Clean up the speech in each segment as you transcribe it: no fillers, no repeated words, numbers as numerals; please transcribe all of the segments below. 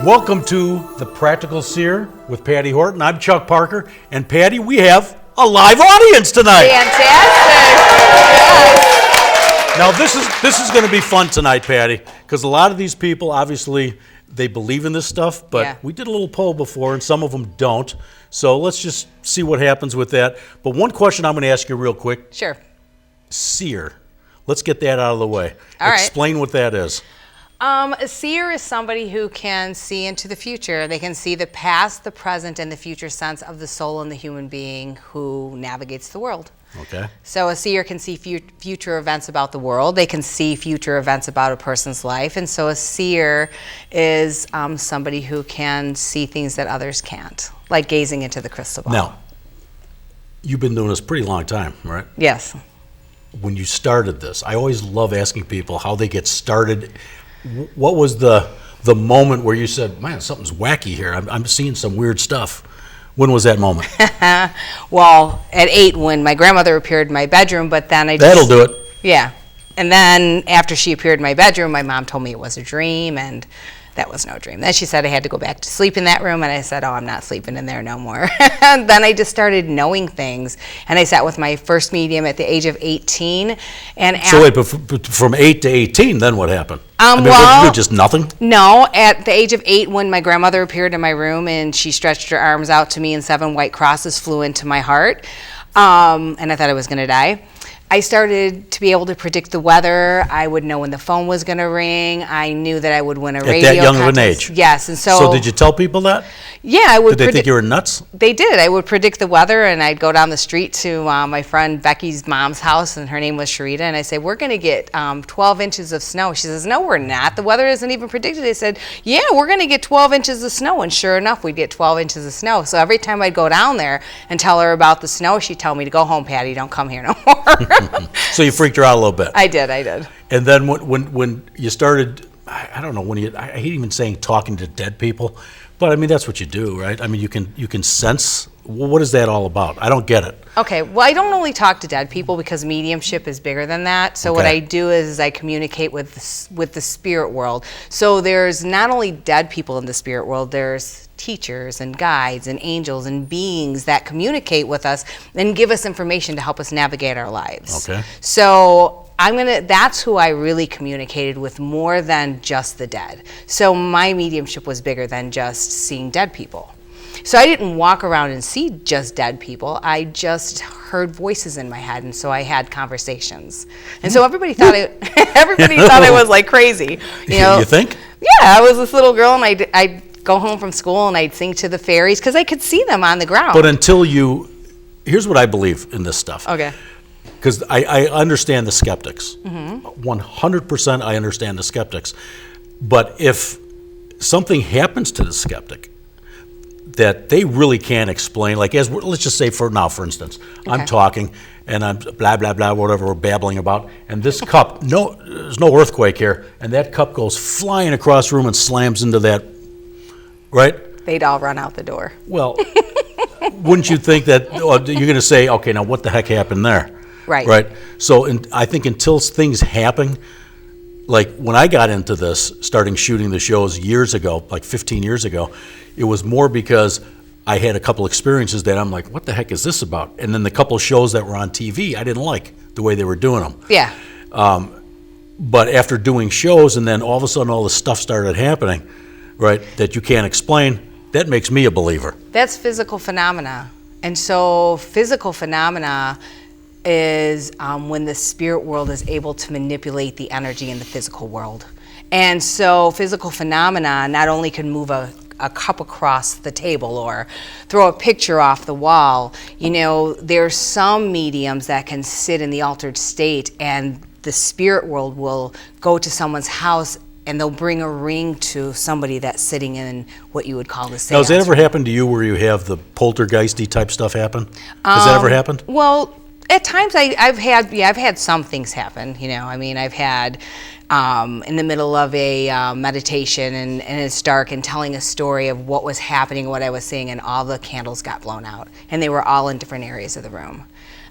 Welcome to The Practical Seer with Patty Horton. I'm Chuck Parker, and Patty, we have a live audience tonight. Fantastic! Now this is going to be fun tonight, Patty, because a lot of these people, obviously, they believe in this stuff, but we did a little poll before, and some of them don't. So let's just see what happens with that. But one question I'm going to ask you real quick. Sure. Seer. Let's get that out of the way. All right. Explain what that is. A seer is somebody who can see into the future. They can see the past, the present, and the future sense of the soul in the human being who navigates the world. Okay. So a seer can see future events about the world. They can see future events about a person's life. And so a seer is somebody who can see things that others can't, like gazing into the crystal ball. Now, you've been doing this a pretty long time, right? Yes. When you started this, I always love asking people how they get started. What was the moment where you said, man, something's wacky here. I'm seeing some weird stuff. When was that moment? Well, at 8 when my grandmother appeared in my bedroom, but then That'll do it. Yeah. And then after she appeared in my bedroom, my mom told me it was a dream, and that was no dream. Then she said I had to go back to sleep in that room, and I said, oh, I'm not sleeping in there no more. And then I just started knowing things, and I sat with my first medium at the age of 18. So wait, but from 8 to 18, then what happened? Well, just nothing? No, at the age of 8 when my grandmother appeared in my room and she stretched her arms out to me and 7 white crosses flew into my heart, and I thought I was going to die. I started to be able to predict the weather. I would know when the phone was going to ring. I knew that I would win a radio At that young of an contest. age? Yes. And So did you tell people that? Yeah, I would. Did they think you were nuts? They did. I would predict the weather, and I'd go down the street to my friend Becky's mom's house, and her name was Sharita, and I say, we're going to get 12 inches of snow. She says, no, we're not. The weather isn't even predicted. I said, yeah, we're going to get 12 inches of snow, and sure enough, we'd get 12 inches of snow. So every time I'd go down there and tell her about the snow, she'd tell me to go home, Patty, don't come here no more. So you freaked her out a little bit. I did. And then when you started, I don't know, I hate even saying talking to dead people, but I mean, that's what you do, right? I mean, you can sense. What is that all about? I don't get it. Okay, well, I don't only talk to dead people because mediumship is bigger than that. So what I do is I communicate with the spirit world. So there's not only dead people in the spirit world, there's teachers and guides and angels and beings that communicate with us and give us information to help us navigate our lives. Okay. So that's who I really communicated with more than just the dead. So my mediumship was bigger than just seeing dead people. So I didn't walk around and see just dead people. I just heard voices in my head, and so I had conversations. And so everybody thought I was like crazy. You think? Yeah, I was this little girl, and I'd go home from school and I'd sing to the fairies because I could see them on the ground. But here's what I believe in this stuff. Okay. Because I understand the skeptics. 100% I understand the skeptics. But if something happens to the skeptic that they really can't explain, like let's just say for instance, I'm talking and I'm blah, blah, blah, whatever we're babbling about, and this cup, there's no earthquake here, and that cup goes flying across the room and slams into that, right? They'd all run out the door. Well, wouldn't you think that you're going to say, okay, now what the heck happened there? Right. Right. So I think until things happen, like when I got into this, starting shooting the shows years ago, like 15 years ago, it was more because I had a couple experiences that I'm like, what the heck is this about? And then the couple shows that were on TV, I didn't like the way they were doing them. Yeah. But after doing shows and then all of a sudden all this stuff started happening, right, that you can't explain, that makes me a believer. That's physical phenomena. And so physical phenomena is when the spirit world is able to manipulate the energy in the physical world. And so physical phenomena not only can move a cup across the table or throw a picture off the wall. There's some mediums that can sit in the altered state and the spirit world will go to someone's house and they'll bring a ring to somebody that's sitting in what you would call the seance. Now, has that ever happened to you where you have the poltergeisty type stuff happen? Has that ever happened? Well, at times I've had some things happen. I've had in the middle of a meditation and it's dark and telling a story of what was happening, what I was seeing, and all the candles got blown out, and they were all in different areas of the room.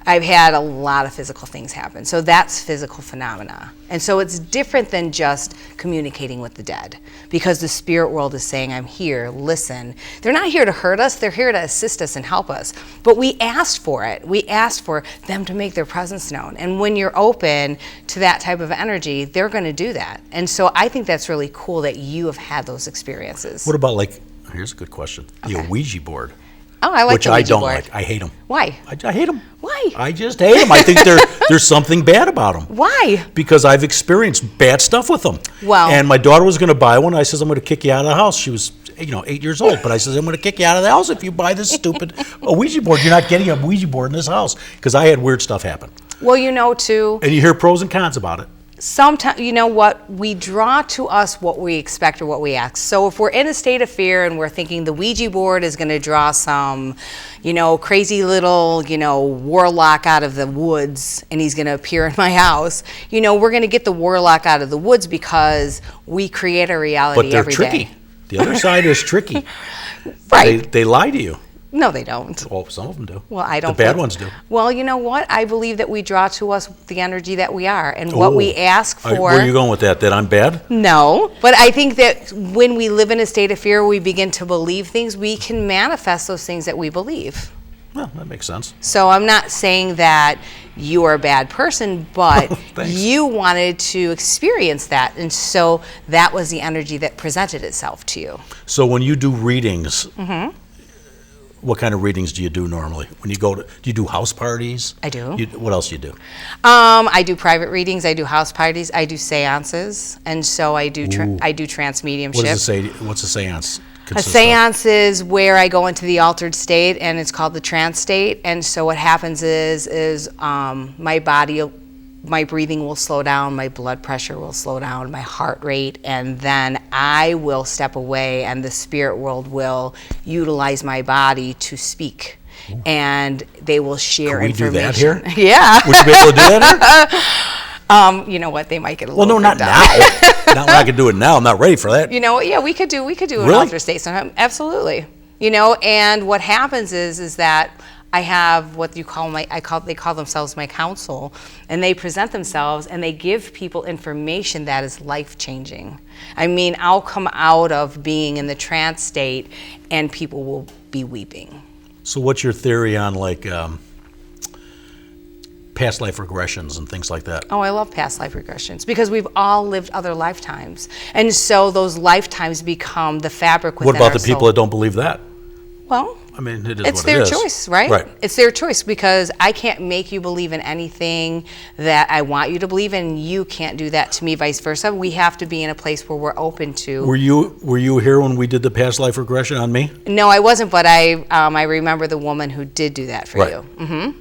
I've had a lot of physical things happen. So that's physical phenomena. And so it's different than just communicating with the dead, because the spirit world is saying, I'm here, listen. They're not here to hurt us, they're here to assist us and help us. But we asked for it. We asked for them to make their presence known. And when you're open to that type of energy, they're going to do that. And so I think that's really cool that you have had those experiences. What about, like, here's a good question, the Ouija board? Oh, I like which the Ouija I don't board. like. I hate them. Why? I hate them. Why? I just hate them. I think there's something bad about them. Why? Because I've experienced bad stuff with them. Wow. And my daughter was going to buy one. I says, I'm going to kick you out of the house. She was, 8 years old. But I says, I'm going to kick you out of the house if you buy this stupid Ouija board. You're not getting a Ouija board in this house. Because I had weird stuff happen. Well, too. And you hear pros and cons about it. Sometimes, you know what, we draw to us what we expect or what we ask. So if we're in a state of fear and we're thinking the Ouija board is going to draw some, crazy little, warlock out of the woods and he's going to appear in my house, we're going to get the warlock out of the woods because we create a reality every day. But they're tricky. The other side is tricky. Right. They lie to you. No, they don't. Well, some of them do. Well, I don't. The bad ones do. Well, you know what? I believe that we draw to us the energy that we are, and what we ask for. Where are you going with that? That I'm bad? No, but I think that when we live in a state of fear, we begin to believe things. We can manifest those things that we believe. Well, that makes sense. So I'm not saying that you are a bad person, but you wanted to experience that, and so that was the energy that presented itself to you. So when you do readings. Mm-hmm. What kind of readings do you do normally? When you do you do house parties? I do. What else do you do? I do private readings. I do house parties. I do seances, and so I do trance mediumship. What does it say? What's a seance? A seance is where I go into the altered state, and it's called the trance state. And so what happens is my body. My breathing will slow down, my blood pressure will slow down, my heart rate, and then I will step away and the spirit world will utilize my body to speak. Ooh. And they will share information. Can we do that here? Yeah. Would you be able to do that here? You know what? They might get a little. Well, no, not now. Not when I can do it now. I'm not ready for that. Yeah, we could do an altered state sometime. Absolutely. And what happens is that I have what you call they call themselves my counsel, and they present themselves and they give people information that is life-changing. I mean, I'll come out of being in the trance state and people will be weeping. So what's your theory on past life regressions and things like that? Oh, I love past life regressions because we've all lived other lifetimes. And so those lifetimes become the fabric within our soul. What about the people that don't believe that? Well, I mean, it is it's what it is. their choice, right? Right. It's their choice because I can't make you believe in anything that I want you to believe in. You can't do that to me, vice versa. We have to be in a place where we're open to. Were you here when we did the past life regression on me? No, I wasn't, but I remember the woman who did do that for you. Mm-hmm.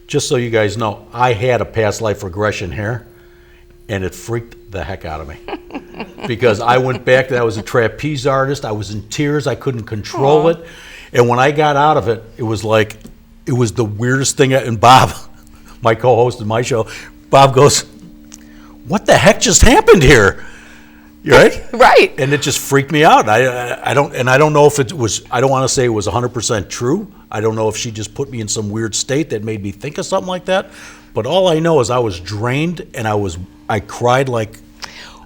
Just so you guys know, I had a past life regression here, and it freaked the heck out of me. Because I went back, I was a trapeze artist, I was in tears, I couldn't control it. And when I got out of it, it was the weirdest thing. And Bob, my co-host of my show, Bob goes, "What the heck just happened here?" Right? Right. And it just freaked me out. I don't know if it was. I don't want to say it was 100% true. I don't know if she just put me in some weird state that made me think of something like that. But all I know is I was drained and I cried like.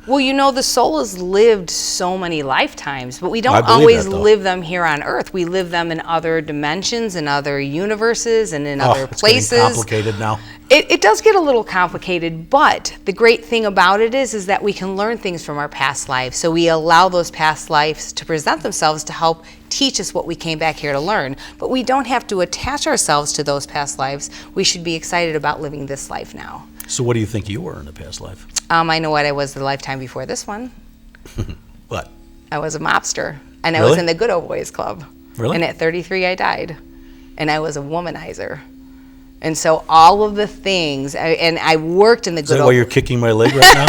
Well, the soul has lived so many lifetimes, but we don't always live them here on Earth. We live them in other dimensions, in other universes, and in other places. It's getting complicated now. It does get a little complicated, but the great thing about it is that we can learn things from our past lives. So we allow those past lives to present themselves to help teach us what we came back here to learn. But we don't have to attach ourselves to those past lives. We should be excited about living this life now. So what do you think you were in the past life? I know what I was the lifetime before this one. What? I was a mobster, and Really? I was in the Good Old Boys Club. Really? And at 33, I died, and I was a womanizer. And so all of the things, and I worked in the Is Good that Old. why you're kicking my leg right now?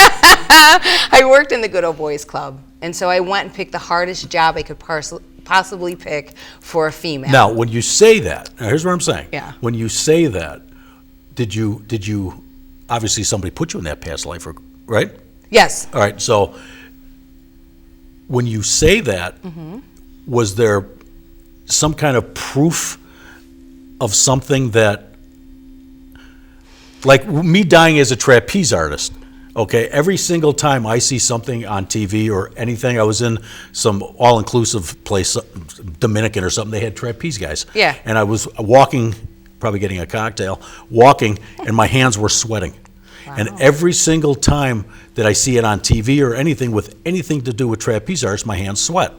I worked in the Good Old Boys Club, and so I went and picked the hardest job I could possibly pick for a female. Now, when you say that, now here's what I'm saying. Yeah. When you say that, did you? Obviously, somebody put you in that past life, right? Yes. All right. So, when you say that, was there some kind of proof of something that Like me dying as a trapeze artist. Okay, every single time I see something on TV or anything, I was in some all-inclusive place, Dominican or something, they had trapeze guys. Yeah. And I was walking, probably getting a cocktail, walking, and my hands were sweating. Wow. And every single time that I see it on TV or anything with anything to do with trapeze artists, my hands sweat.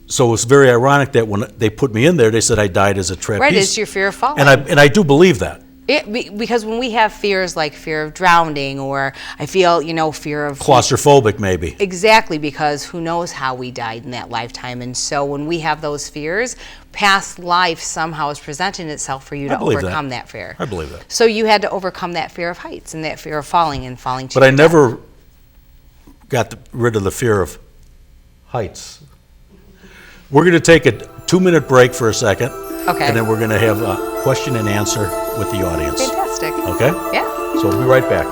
So it was very ironic that when they put me in there, they said I died as a trapeze. Right, it's your fear of falling. And I do believe that. Because when we have fears like fear of drowning, or I feel, fear of... Claustrophobic, maybe. Exactly, because who knows how we died in that lifetime. And so when we have those fears, past life somehow is presenting itself for you to overcome that fear. I believe that. So you had to overcome that fear of heights and that fear of falling and falling to But I your never got rid of the fear of heights. We're going to take a 2-minute break for a second. Okay. And then we're going to have a question and answer with the audience. Fantastic. Okay? Yeah. So we'll be right back.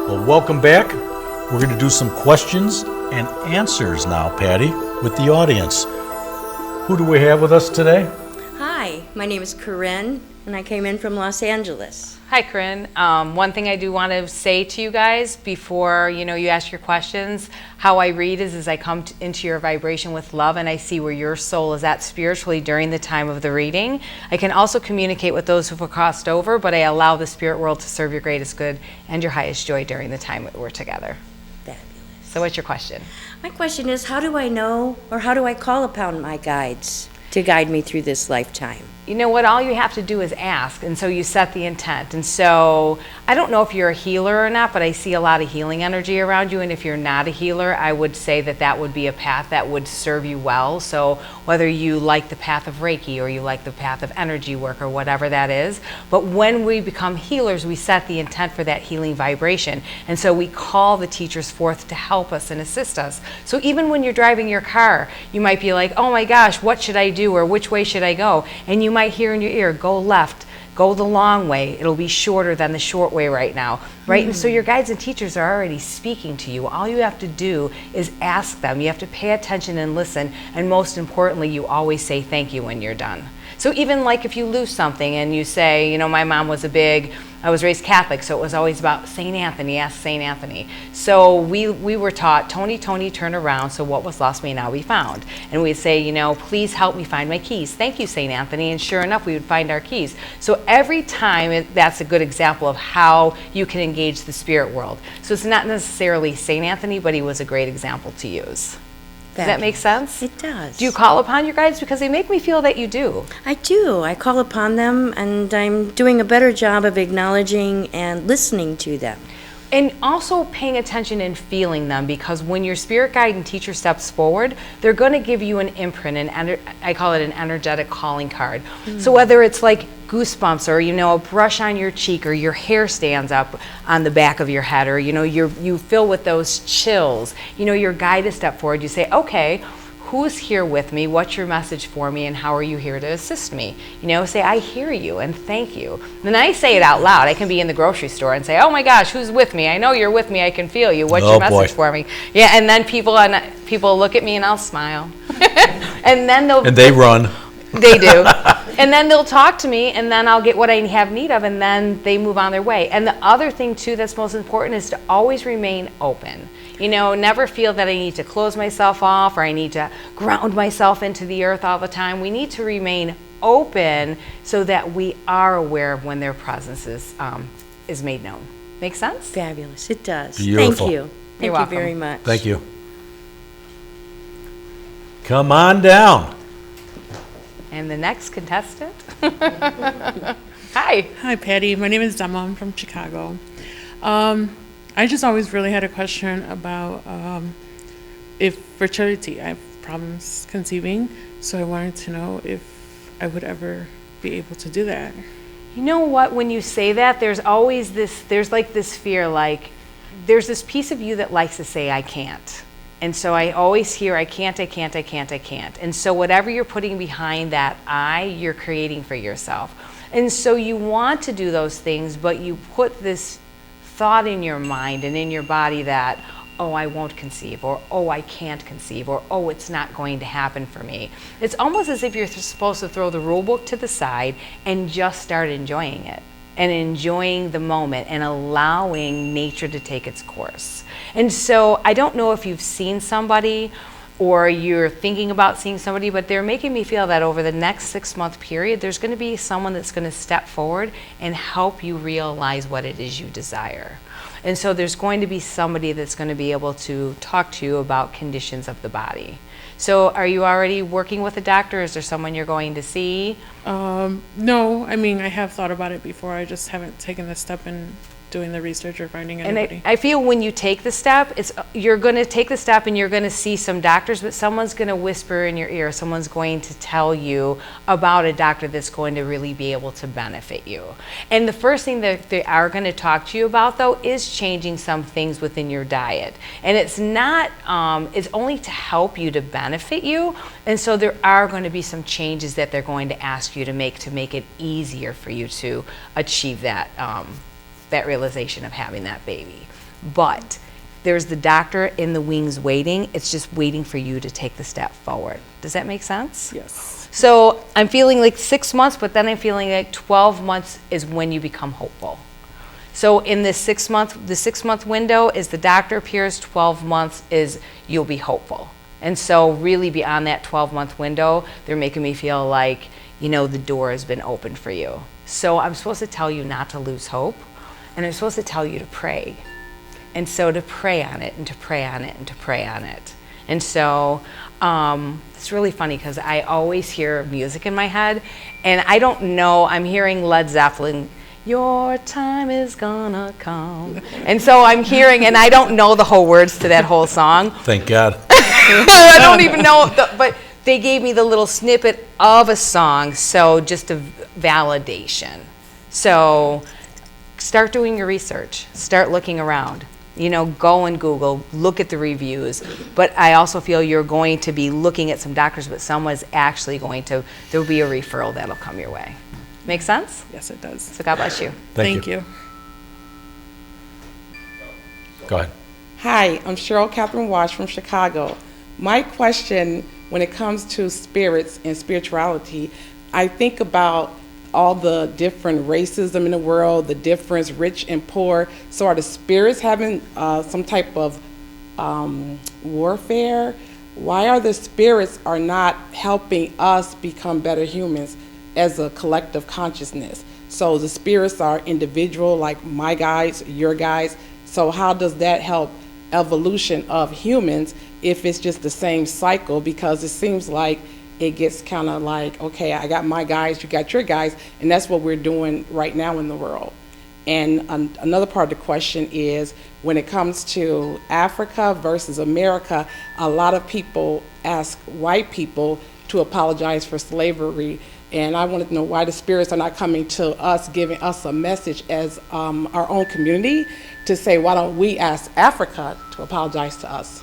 Well, welcome back. We're going to do some questions and answers now, Patty, with the audience. Who do we have with us today? Hi, my name is Corinne, and I came in from Los Angeles. Hi, Corinne. One thing I do want to say to you guys before you ask your questions, how I read is I come into your vibration with love, and I see where your soul is at spiritually during the time of the reading. I can also communicate with those who have crossed over, but I allow the spirit world to serve your greatest good and your highest joy during the time that we're together. Fabulous. So what's your question? My question is, how do I know, or how do I call upon my guides to guide me through this lifetime? You know what, all you have to do is ask, and so you set the intent. And so I don't know if you're a healer or not, but I see a lot of healing energy around you, and if you're not a healer, I would say that that would be a path that would serve you well. So whether you like the path of Reiki or you like the path of energy work or whatever that is, but when we become healers, we set the intent for that healing vibration, and so we call the teachers forth to help us and assist us. So even when you're driving your car, you might be like, oh my gosh, what should I do, or which way should I go? And you might hear in your ear, go left, go the long way, it'll be shorter than the short way right now, right? And so your guides and teachers are already speaking to you. All you have to do is ask them. You have to pay attention and listen, and most importantly, you always say thank you when you're done. So even like if you lose something and you say, my mom was I was raised Catholic, so it was always about St. Anthony, ask St. Anthony. So we were taught, Tony, turn around, so what was lost may now be found. And we'd say, please help me find my keys. Thank you, St. Anthony. And sure enough, we would find our keys. So every time, that's a good example of how you can engage the spirit world. So it's not necessarily St. Anthony, but he was a great example to use. Does that make sense? It does. Do you call upon your guides? Because they make me feel that you do. I do. I call upon them, and I'm doing a better job of acknowledging and listening to them. And also paying attention and feeling them, because when your spirit guide and teacher steps forward, they're going to give you an imprint, I call it an energetic calling card. So whether it's like goosebumps, or a brush on your cheek, or your hair stands up on the back of your head, or you feel with those chills, your guide to step forward. You say, okay, who's here with me? What's your message for me? And how are you here to assist me? Say, I hear you and thank you. Then I say it out loud. I can be in the grocery store and say, oh my gosh, who's with me? I know you're with me. I can feel you. What's your message for me? Yeah, and then people look at me and I'll smile. And then they run. They do. And then they'll talk to me, and then I'll get what I have need of, and then they move on their way. And the other thing, too, that's most important is to always remain open. Never feel that I need to close myself off or I need to ground myself into the earth all the time. We need to remain open so that we are aware of when their presence is made known. Make sense? Fabulous. It does. Beautiful. Thank you. Thank you very much. Thank you. Come on down. And the next contestant. Hi. Hi, Patty. My name is Dema. I'm from Chicago. I just always really had a question about if fertility. I have problems conceiving, so I wanted to know if I would ever be able to do that. You know what? When you say that, there's always this fear, like there's this piece of you that likes to say, I can't. And so I always hear, I can't, I can't, I can't, I can't. And so whatever you're putting behind that I, you're creating for yourself. And so you want to do those things, but you put this thought in your mind and in your body that, oh, I won't conceive, or oh, I can't conceive, or oh, it's not going to happen for me. It's almost as if you're supposed to throw the rule book to the side and just start enjoying it, and enjoying the moment and allowing nature to take its course. And so I don't know if you've seen somebody or you're thinking about seeing somebody, but they're making me feel that over the next 6-month period, there's going to be someone that's going to step forward and help you realize what it is you desire. And so there's going to be somebody that's going to be able to talk to you about conditions of the body. So are you already working with a doctor? Is there someone you're going to see? No, I mean, I have thought about it before. I just haven't taken the step in doing the research or finding anybody. And I feel when you take the step, you're going to take the step and you're going to see some doctors, but someone's going to whisper in your ear. Someone's going to tell you about a doctor that's going to really be able to benefit you. And the first thing that they are going to talk to you about, though, is changing some things within your diet. And it's not, it's only to help you, to benefit you. And so there are going to be some changes that they're going to ask you to make it easier for you to achieve that that realization of having that baby. But there's the doctor in the wings waiting. It's just waiting for you to take the step forward. Does that make sense? Yes. So I'm feeling like 6 months, but then I'm feeling like 12 months is when you become hopeful. So in the 6 month window is the doctor appears, 12 months is you'll be hopeful. And so really beyond that 12-month window, they're making me feel like, you know, the door has been opened for you. So I'm supposed to tell you not to lose hope. And I'm supposed to tell you to pray. And so to pray on it, and to pray on it, and to pray on it. And so it's really funny because I always hear music in my head, and I don't know, I'm hearing Led Zeppelin, your time is gonna come. And so I'm hearing, and I don't know the whole words to that whole song. Thank God. I don't even know, but they gave me the little snippet of a song, so just a validation. So start doing your research, start looking around, you know, go and Google, look at the reviews. But I also feel you're going to be looking at some doctors, but someone's actually going to, there'll be a referral that'll come your way. Make sense? Yes, it does. So God bless you. Thank you. Go ahead. Hi, I'm Cheryl Catherine Wash from Chicago. My question, when it comes to spirits and spirituality, I think about all the different racism in the world, the difference, rich and poor. So are the spirits having some type of warfare? Why are the spirits are not helping us become better humans as a collective consciousness? So the spirits are individual, like my guys, your guys. So how does that help evolution of humans if it's just the same cycle? Because it seems like it gets kind of like, okay, I got my guys, you got your guys, and that's what we're doing right now in the world. And another part of the question is, when it comes to Africa versus America, a lot of people ask white people to apologize for slavery, and I wanted to know why the spirits are not coming to us, giving us a message as our own community to say, why don't we ask Africa to apologize to us?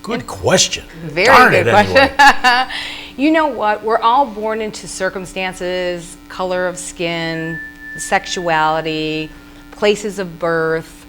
Good question. Very Darn good it, question. anyway. You know what? We're all born into circumstances, color of skin, sexuality, places of birth,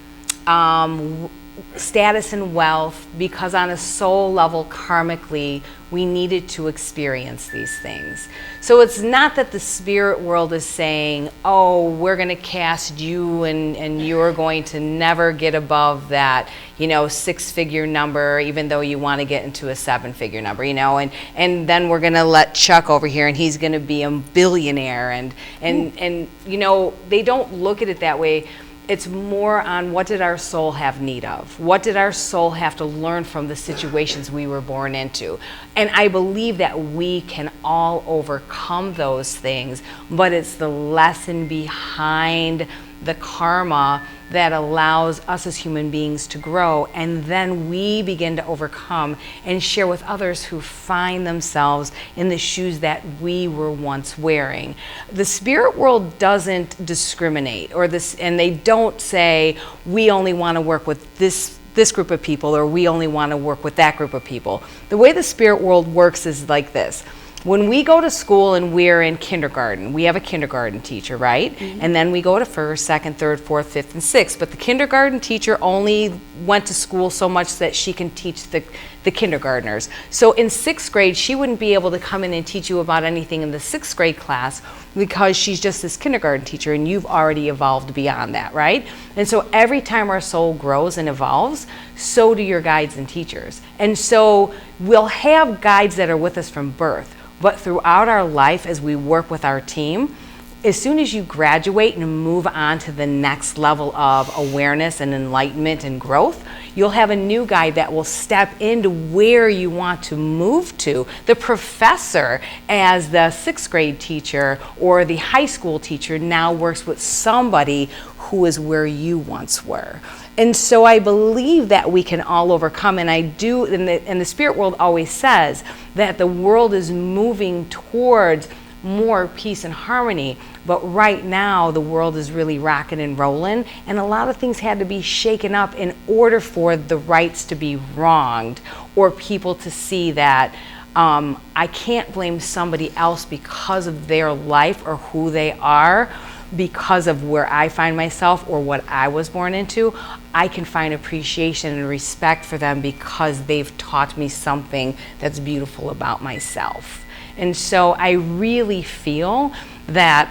status and wealth, because on a soul level, karmically, we needed to experience these things. So it's not that the spirit world is saying, oh, we're going to cast you and you're going to never get above that, you know, 6-figure number, even though you want to get into a 7-figure number, you know, and then we're going to let Chuck over here and he's going to be a billionaire. And you know, they don't look at it that way. It's more on what did our soul have need of? What did our soul have to learn from the situations we were born into? And I believe that we can all overcome those things, but it's the lesson behind the karma that allows us as human beings to grow, and then we begin to overcome and share with others who find themselves in the shoes that we were once wearing. The spirit world doesn't discriminate, and they don't say we only want to work with this this group of people, or we only want to work with that group of people. The way the spirit world works is like this. When we go to school and we're in kindergarten, we have a kindergarten teacher, right? And then we go to first, second, third, fourth, fifth, and sixth. But the kindergarten teacher only went to school so much that she can teach the kindergartners. So in sixth grade, she wouldn't be able to come in and teach you about anything in the sixth grade class because she's just this kindergarten teacher and you've already evolved beyond that, right? And so every time our soul grows and evolves, so do your guides and teachers. And so we'll have guides that are with us from birth. But throughout our life, as we work with our team, as soon as you graduate and move on to the next level of awareness and enlightenment and growth, you'll have a new guide that will step into where you want to move to. The professor, as the sixth grade teacher or the high school teacher, now works with somebody who is where you once were. And so I believe that we can all overcome, and I do, and the spirit world always says that the world is moving towards more peace and harmony, but right now the world is really rocking and rolling, and a lot of things had to be shaken up in order for the rights to be wronged, or people to see that I can't blame somebody else because of their life or who they are, because of where I find myself or what I was born into. I can find appreciation and respect for them because they've taught me something that's beautiful about myself. And so I really feel that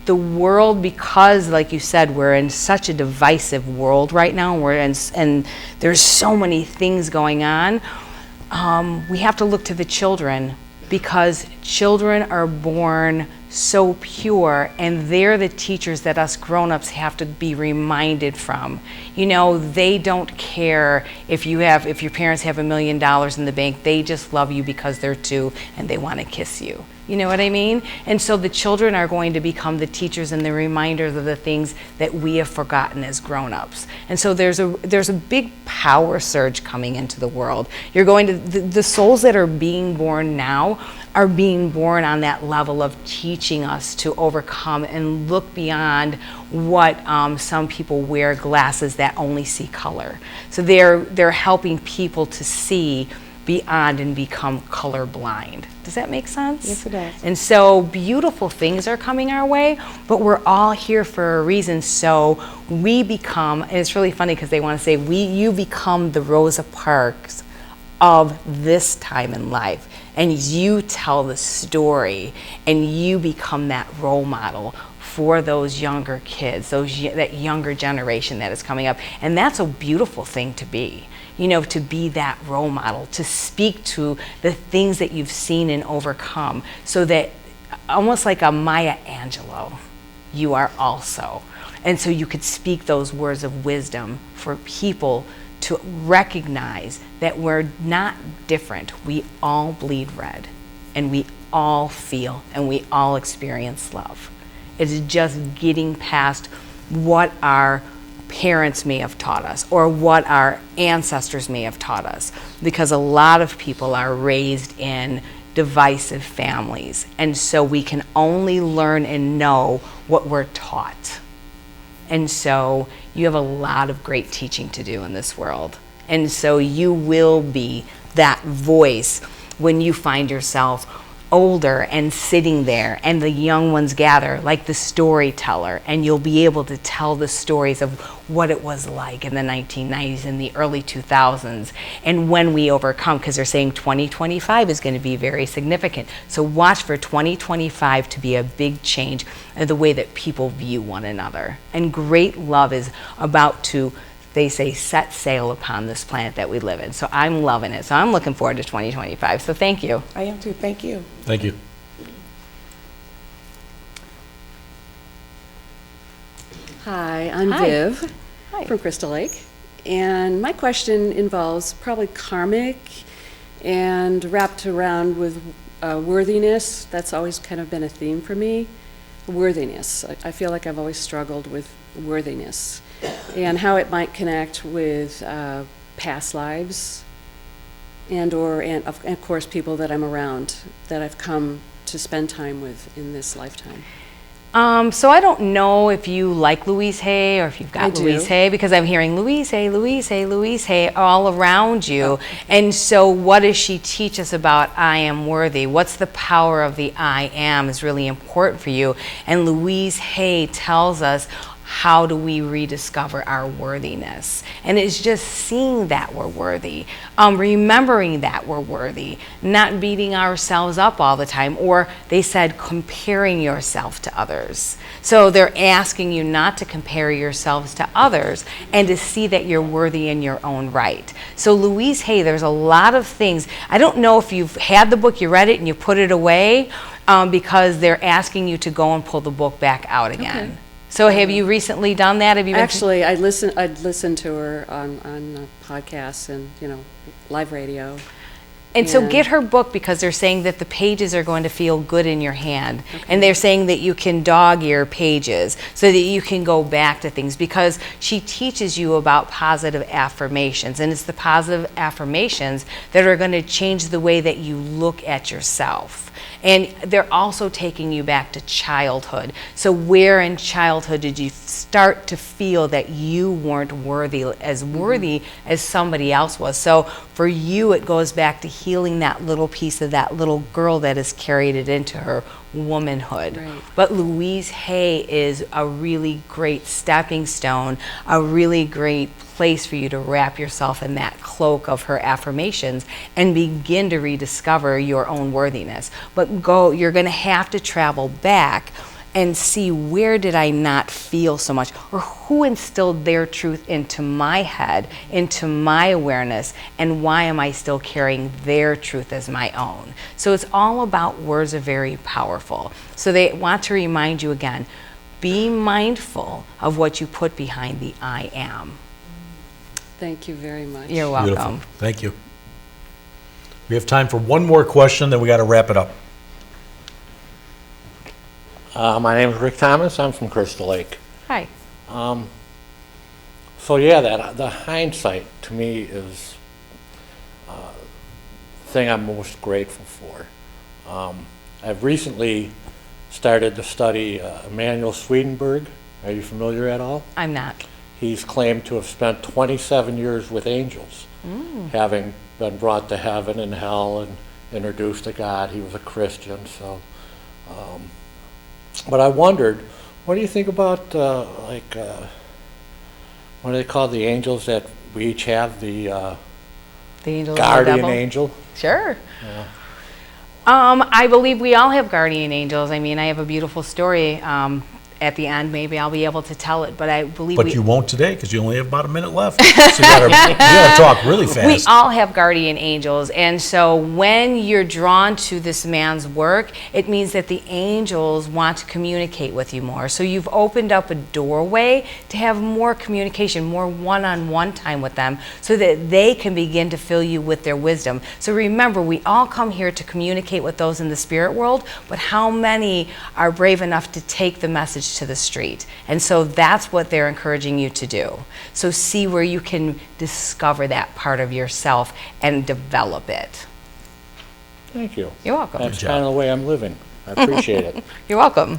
the world, because like you said, we're in such a divisive world right now, and there's so many things going on, we have to look to the children, because children are born so pure, and they're the teachers that us grown-ups have to be reminded from. You know, they don't care if your parents have $1 million in the bank. They just love you because they're two and they want to kiss you. You know what I mean? And so the children are going to become the teachers and the reminders of the things that we have forgotten as grown-ups. And so there's a big power surge coming into the world. You're going to, the souls that are being born now are being born on that level of teaching us to overcome and look beyond what some people wear glasses that only see color. So they're helping people to see beyond and become colorblind. Does that make sense? Yes, it does. And so beautiful things are coming our way, but we're all here for a reason. So we become, and it's really funny because they want to say, you become the Rosa Parks of this time in life. And you tell the story, and you become that role model for those younger kids, that younger generation that is coming up. And that's a beautiful thing to be. You know, to be that role model, to speak to the things that you've seen and overcome, so that almost like a Maya Angelou, you are also. And so you could speak those words of wisdom for people to recognize that we're not different. We all bleed red, and we all feel, and we all experience love. It's just getting past what our parents may have taught us or what our ancestors may have taught us, because a lot of people are raised in divisive families, and so we can only learn and know what we're taught. And so you have a lot of great teaching to do in this world, and so you will be that voice when you find yourself older and sitting there and the young ones gather, like the storyteller, and you'll be able to tell the stories of what it was like in the 1990s and the early 2000s, and when we overcome, because they're saying 2025 is going to be very significant. So watch for 2025 to be a big change in the way that people view one another. And great love is about to, they say, set sail upon this planet that we live in. So I'm loving it. So I'm looking forward to 2025. So thank you. I am too. Thank you. Thank you. Hi, I'm Hi. Viv from Crystal Lake, and my question involves probably karmic and wrapped around with worthiness. That's always kind of been a theme for me. Worthiness. I feel like I've always struggled with worthiness and how it might connect with past lives and of course people that I'm around that I've come to spend time with in this lifetime. So I don't know if you like Louise Hay or if you've I got do. Louise Hay, because I'm hearing Louise Hay, Louise Hay, Louise Hay all around you. And so what does she teach us about I am worthy? What's the power of the I am is really important for you. And Louise Hay tells us, how do we rediscover our worthiness? And it's just seeing that we're worthy, remembering that we're worthy, not beating ourselves up all the time, or they said comparing yourself to others. So they're asking you not to compare yourselves to others and to see that you're worthy in your own right. So Louise Hay, there's a lot of things. I don't know if you've had the book, you read it, and you put it away, because they're asking you to go and pull the book back out again. Okay. So have you recently done that? Have you been Actually, I'd listen to her on podcasts and, live radio. And so Yeah. get her book, because they're saying that the pages are going to feel good in your hand. And they're saying that you can dog ear pages so that you can go back to things, because she teaches you about positive affirmations. And it's the positive affirmations that are going to change the way that you look at yourself. And they're also taking you back to childhood. So where in childhood did you start to feel that you weren't worthy as somebody else was? So for you, it goes back to healing that little piece of that little girl that has carried it into her womanhood. Right. But Louise Hay is a really great stepping stone, a really great place for you to wrap yourself in that cloak of her affirmations and begin to rediscover your own worthiness. But you're going to have to travel back and see, where did I not feel so much, or who instilled their truth into my head, into my awareness, and why am I still carrying their truth as my own? So it's all about words are very powerful. So they want to remind you again, be mindful of what you put behind the I am. Thank you very much. You're welcome. Beautiful. Thank you. We have time for one more question, then we got to wrap it up. My name is Rick Thomas. I'm from Crystal Lake. Hi. So yeah, the hindsight to me is the thing I'm most grateful for. I've recently started to study Emanuel Swedenborg. Are you familiar at all? I'm not. He's claimed to have spent 27 years with angels, having been brought to heaven and hell and introduced to God. He was a Christian, so. But I wondered, what do you think about what do they call the angels that we each have? The angel, guardian the devil? angel. Sure. I believe we all have guardian angels. I mean, I have a beautiful story. At the end, maybe I'll be able to tell it, but I believe But you won't today, because you only have about a minute left. So you gotta talk really fast. we all have guardian angels. And so when you're drawn to this man's work, it means that the angels want to communicate with you more. So you've opened up a doorway to have more communication, more one-on-one time with them, so that they can begin to fill you with their wisdom. So remember, we all come here to communicate with those in the spirit world, but how many are brave enough to take the message to the street? And so that's what they're encouraging you to do. So see where you can discover that part of yourself and develop it. Thank you. You're welcome. That's kind of the way I'm living. I appreciate it. You're welcome.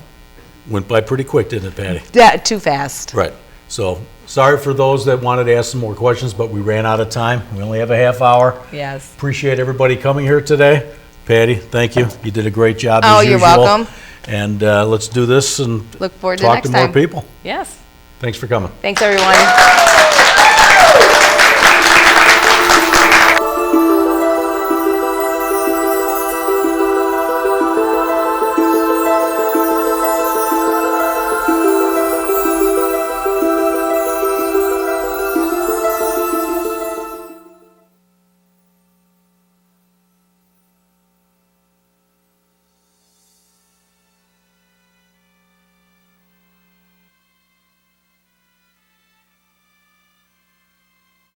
Went by pretty quick, didn't it, Patty? Yeah, too fast. Right. So, sorry for those that wanted to ask some more questions, but we ran out of time. We only have a half hour. Yes. Appreciate everybody coming here today. Patty, thank you. You did a great job Oh, as you're usual. welcome. And let's do this and Look forward to talk next to more time. people. Yes. Thanks for coming. Thanks, everyone.